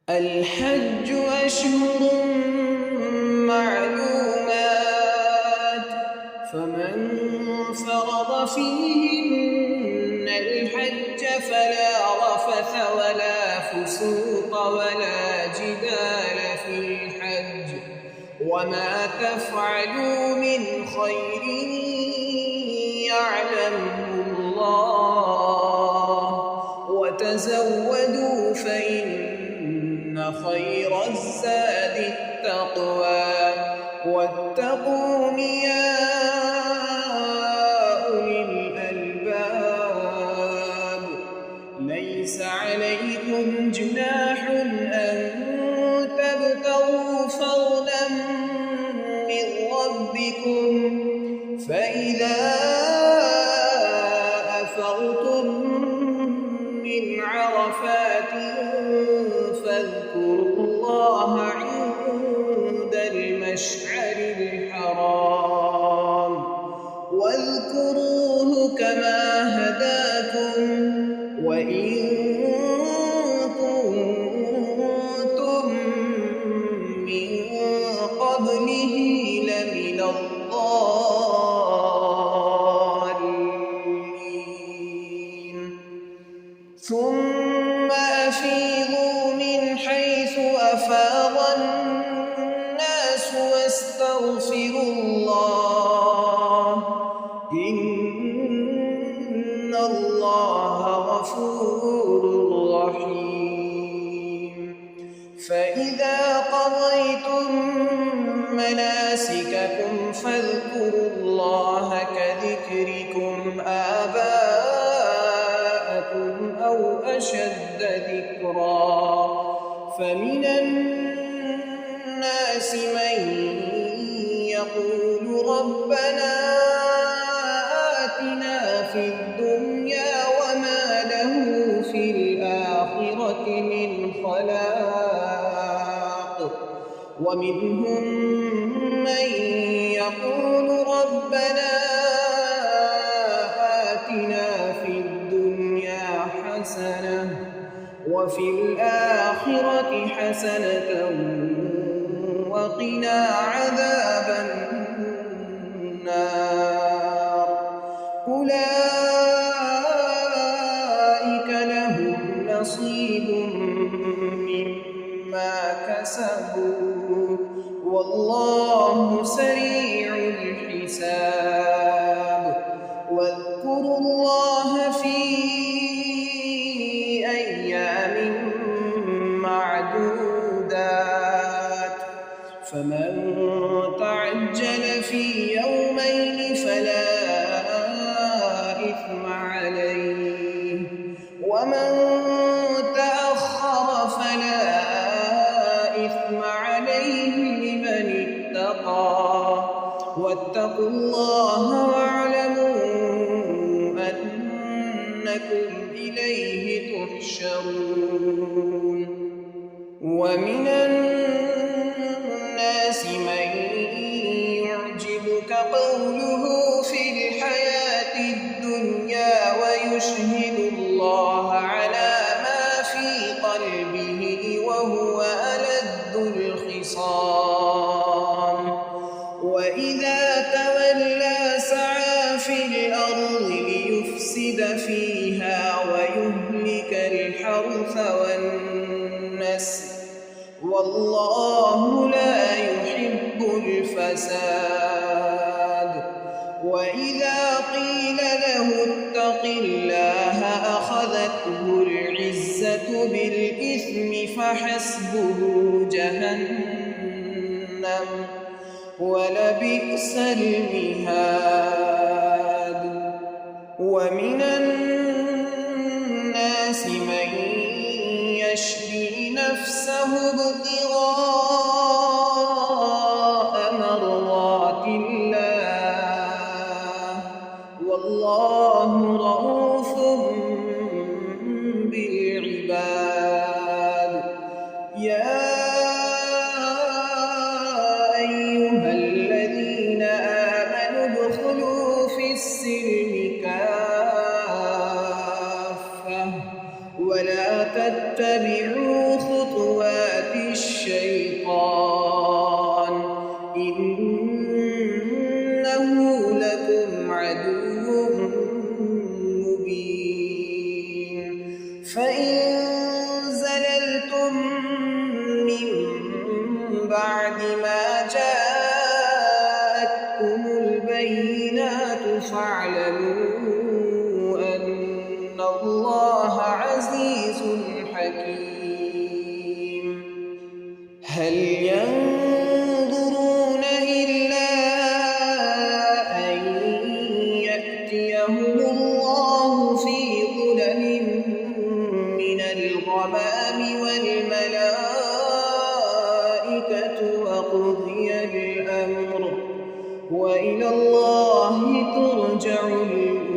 الحج أشهر معلومات، فمن فرض فيهن الحج فلا رفث ولا فسوق ولا جدال في الحج، وما تفعلوا من خير يعلمه الله، وتزودوا فإن خير الزاد التقوى، واتقون يا أولي الألباب. ليس عليكم جناح أن تبتغوا فضلا من ربكم، فإذا أفضتم من عرفات فاذكروا الله عند المشعر الحرام، واذكروه كما هداكم وإن كنتم من قبله لمن الضالين. ثم أفيضوا من حيث أفاض الناس واستغفروا الله، إن الله غفور رحيم. فإذا قضيتم مناسككم فاذكروا الله كذكركم آباءكم أو أشد ذكرا، فمن الناس من يقول ربنا آتنا في الدنيا وما له في الآخرة من خلاق، ومنهم من يقول ربنا آتنا في الدنيا حسنة وفي الآخرة حسنة وقنا عذاب النار. أولئك لهم نصيب مما كسبوا، والله سريع الحساب. واذكروا الله في أيام معدودات، فمن تعجل في يومين فلا إثم عليه، ومن تأخر فلا إثم عليه لمن اتقى. واتقوا الله واعلموا أنكم إليه تحشرون. ومن الناس من يعجبك قوله في الحياة الدنيا ويشهد الله على ما في قلبه وهو ألد الخصام، وإذا تولى سعى في الأرض ليفسد فيها ويهلك الحرث والنسل، والله لا يحب الفساد. وإذا قيل له اتق الله أخذته العزة بالإثم فحسبه جهنم ولبئس المهاد. ومن الناس من يشري نفسه ابتغاء مرضات الله، والله رؤوف بالعباد. يا أيها الذين آمنوا ادخلوا في السلم كافة ولا تتبعوا خطوات فاعلموا أن الله عزيز حكيم. هل ينظرون إلا أن يأتيهم الله في ظلل من الغمام والملائكة وقضي الأمر وإلى الله ترجع الأمور.